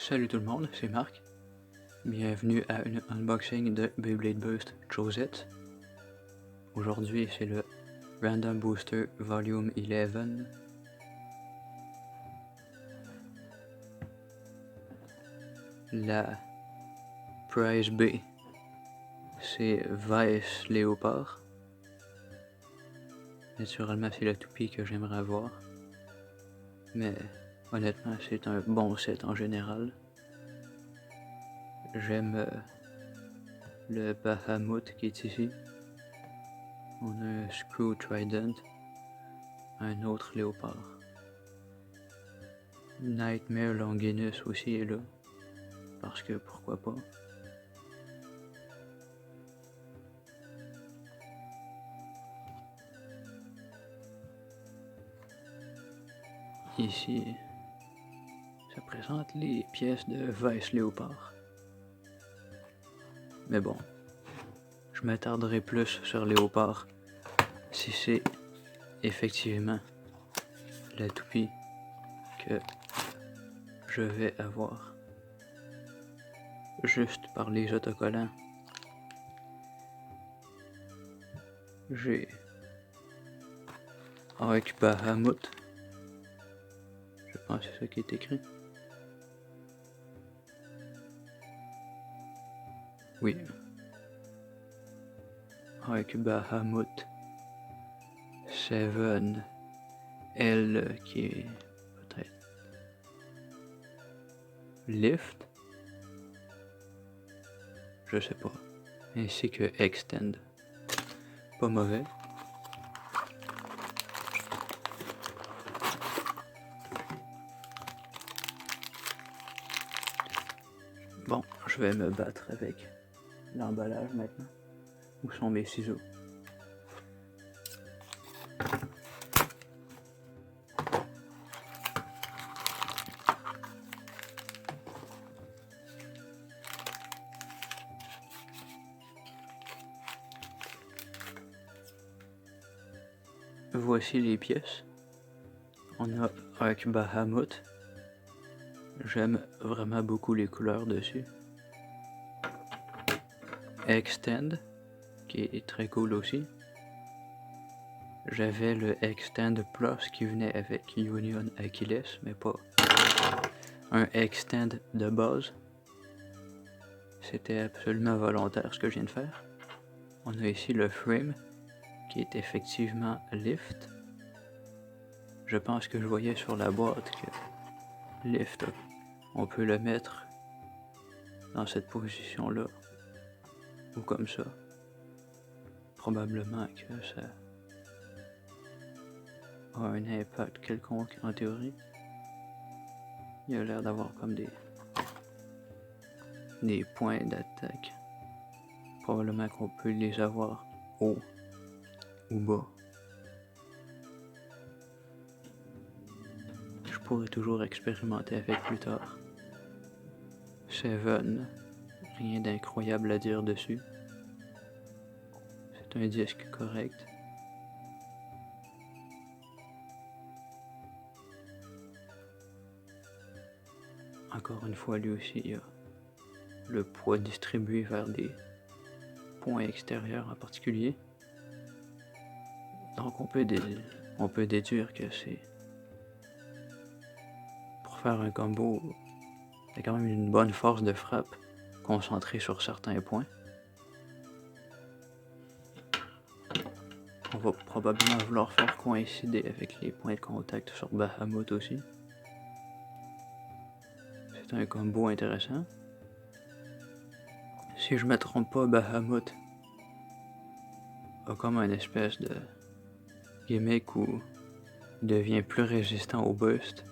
Salut tout le monde, c'est Marc. Bienvenue à une unboxing de Beyblade Burst Josette. Aujourd'hui, c'est le Random Booster Volume 11. La Prize B, c'est Vice Léopard. Naturellement, c'est la toupie que j'aimerais avoir. Mais honnêtement, c'est un bon set en général. J'aime le Bahamut qui est ici. On a un Screw Trident, un autre léopard. Nightmare Longinus aussi est là, parce que pourquoi pas. Ici, ça présente les pièces de Vice Léopard. Mais bon, je m'attarderai plus sur Léopard si c'est effectivement la toupie que je vais avoir. Juste par les autocollants, j'ai avec Bahamut, je pense que c'est ça qui est écrit. Oui. Avec Bahamut, Seven, elle qui est peut-être Lift, je sais pas, ainsi que Extend. Pas mauvais. Bon, je vais me battre avec l'emballage maintenant. Où sont mes ciseaux? Voici les pièces. On a avec Bahamut. J'aime vraiment beaucoup les couleurs dessus. Extend, qui est très cool aussi. J'avais le Extend Plus qui venait avec Union Achilles, mais pas un Extend de base. C'était absolument volontaire ce que je viens de faire. On a ici le Frame, qui est effectivement Lift. Je pense que je voyais sur la boîte que Lift, on peut le mettre dans cette position-là, ou comme ça. Probablement que ça a un impact quelconque en théorie. Il a l'air d'avoir comme des points d'attaque. Probablement qu'on peut les avoir haut ou bas. Je pourrais toujours expérimenter avec plus tard. Seven, rien d'incroyable à dire dessus. C'est un disque correct. Encore une fois, lui aussi, il y a le poids distribué vers des points extérieurs en particulier. Donc on peut déduire que c'est pour faire un combo, il y a quand même une bonne force de frappe concentrée sur certains points. On va probablement vouloir faire coïncider avec les points de contact sur Bahamut aussi. C'est un combo intéressant. Si je me trompe pas, Bahamut a comme une espèce de gimmick où il devient plus résistant au burst,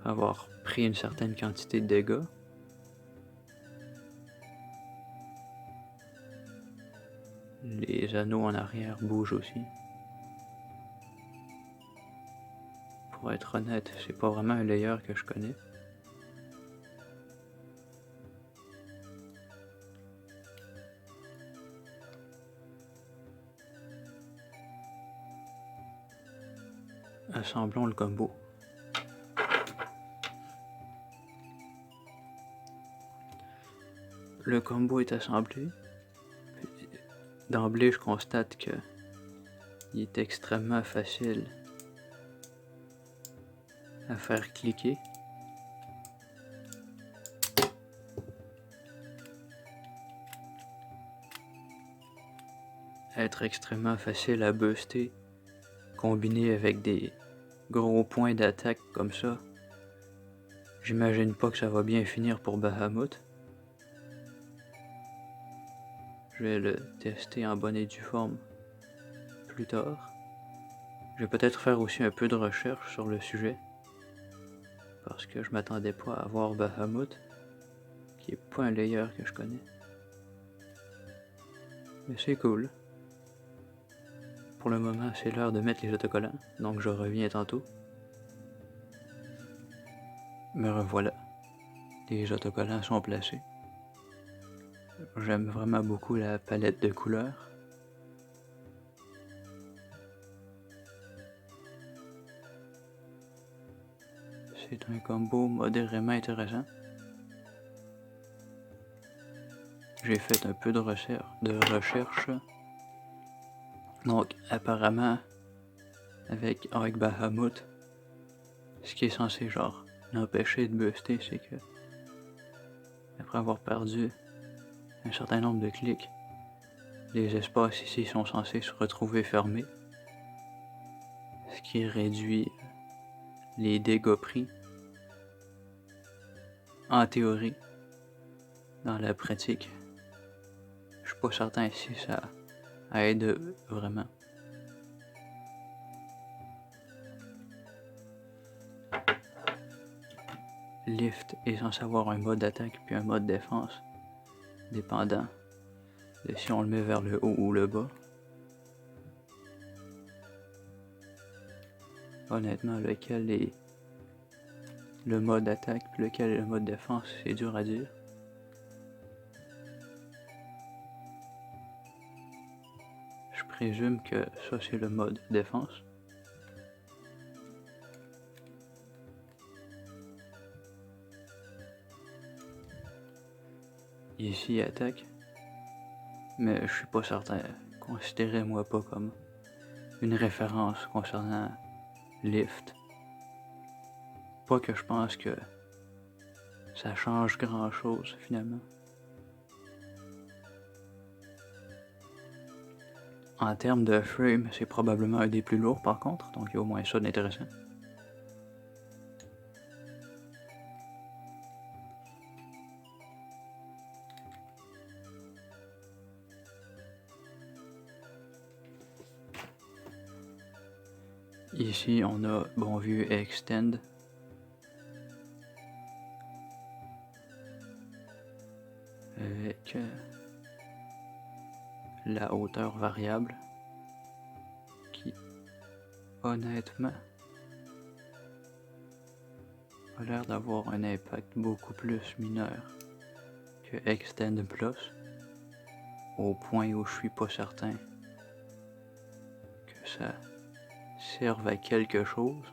avoir pris une certaine quantité de dégâts. Les anneaux en arrière bougent aussi. Pour être honnête, c'est pas vraiment un layer que je connais. Assemblons le combo. le combo est assemblé. D'emblée, je constate que il est extrêmement facile à faire cliquer. Être extrêmement facile à buster, combiné avec des gros points d'attaque comme ça. J'imagine pas que ça va bien finir pour Bahamut. Je vais le tester en bonne et due forme plus tard. Je vais peut-être faire aussi un peu de recherche sur le sujet. Parce que je m'attendais pas à voir Bahamut, qui est pas un layer que je connais. Mais c'est cool. Pour le moment, c'est l'heure de mettre les autocollants, donc je reviens tantôt. Me revoilà. Les autocollants sont placés. J'aime vraiment beaucoup la palette de couleurs. C'est un combo modérément intéressant. J'ai fait un peu de recherche. Donc, apparemment, avec Bahamut, ce qui est censé genre l'empêcher de buster, c'est que après avoir perdu un certain nombre de clics, les espaces ici sont censés se retrouver fermés, ce qui réduit les dégâts pris. En théorie, dans la pratique, je suis pas certain si ça aide vraiment. Lift est censé avoir un mode d'attaque puis un mode défense, dépendant de si on le met vers le haut ou le bas. Honnêtement, lequel est le mode attaque puis lequel est le mode défense, c'est dur à dire. Je présume que ça c'est le mode défense. Ici attaque, mais je suis pas certain. Considérez-moi pas comme une référence concernant Lift. Pas que je pense que ça change grand chose finalement. En termes de frame, c'est probablement un des plus lourds par contre, donc il y a au moins ça d'intéressant. Ici, on a bon vieux Extend. Avec la hauteur variable qui, honnêtement, a l'air d'avoir un impact beaucoup plus mineur que Extend Plus, au point où je suis pas certain que ça serve à quelque chose.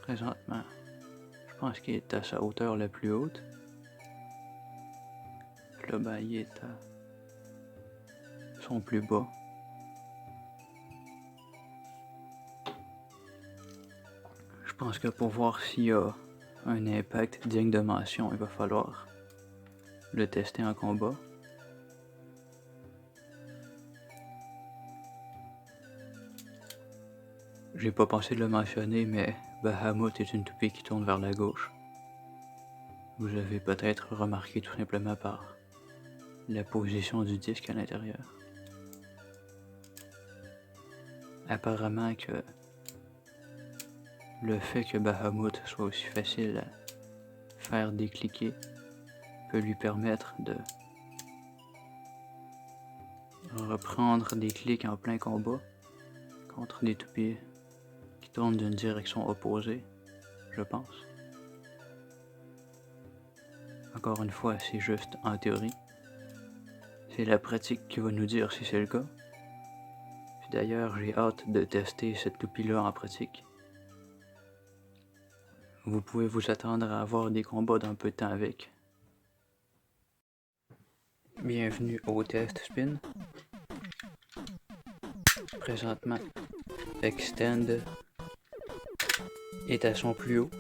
Présentement, je pense qu'il est à sa hauteur la plus haute. Puis là, ben, il est à son plus bas. Je pense que pour voir s'il y a un impact digne de mention, il va falloir le tester en combat. J'ai pas pensé de le mentionner, mais Bahamut est une toupie qui tourne vers la gauche. Vous avez peut-être remarqué tout simplement par la position du disque à l'intérieur. Apparemment que le fait que Bahamut soit aussi facile à faire décliquer peut lui permettre de reprendre des clics en plein combat contre des toupies qui tournent d'une direction opposée, je pense. Encore une fois, c'est juste en théorie. C'est la pratique qui va nous dire si c'est le cas. Puis D'ailleurs, j'ai hâte de tester cette toupie-là en pratique. Vous pouvez vous attendre à avoir des combats dans peu de temps avec. Bienvenue au test spin. Présentement, Extend est à son plus haut.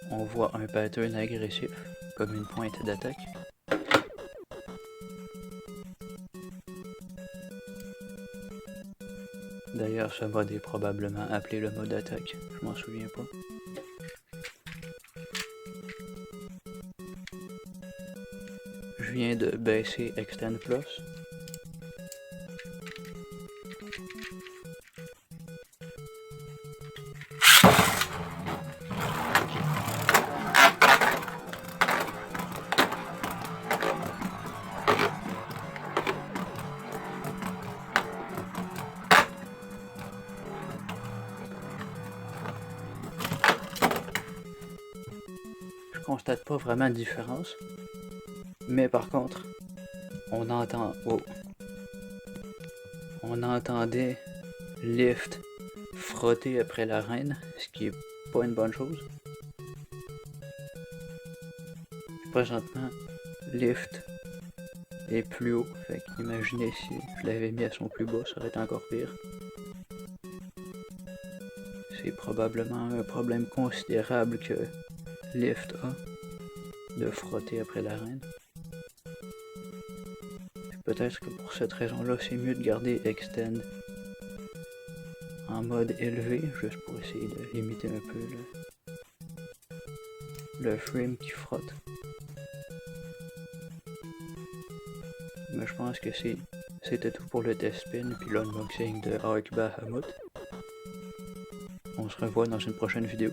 On voit un pattern agressif, comme une pointe d'attaque. D'ailleurs, ce mode est probablement appelé le mode attaque, je m'en souviens pas. Je viens de baisser Extend Plus. Je constate pas vraiment de différence, mais par contre, on entendait Lift frotter après la reine, ce qui est pas une bonne chose. Présentement, Lift est plus haut, fait qu'imaginez si je l'avais mis à son plus bas, ça aurait été encore pire. C'est probablement un problème considérable que Lift a de frotter après la reine. Peut-être que pour cette raison-là, c'est mieux de garder Extend en mode élevé, juste pour essayer de limiter un peu le frame qui frotte. Mais je pense que c'était tout pour le test spin puis l'unboxing de Arc Bahamut. On se revoit dans une prochaine vidéo.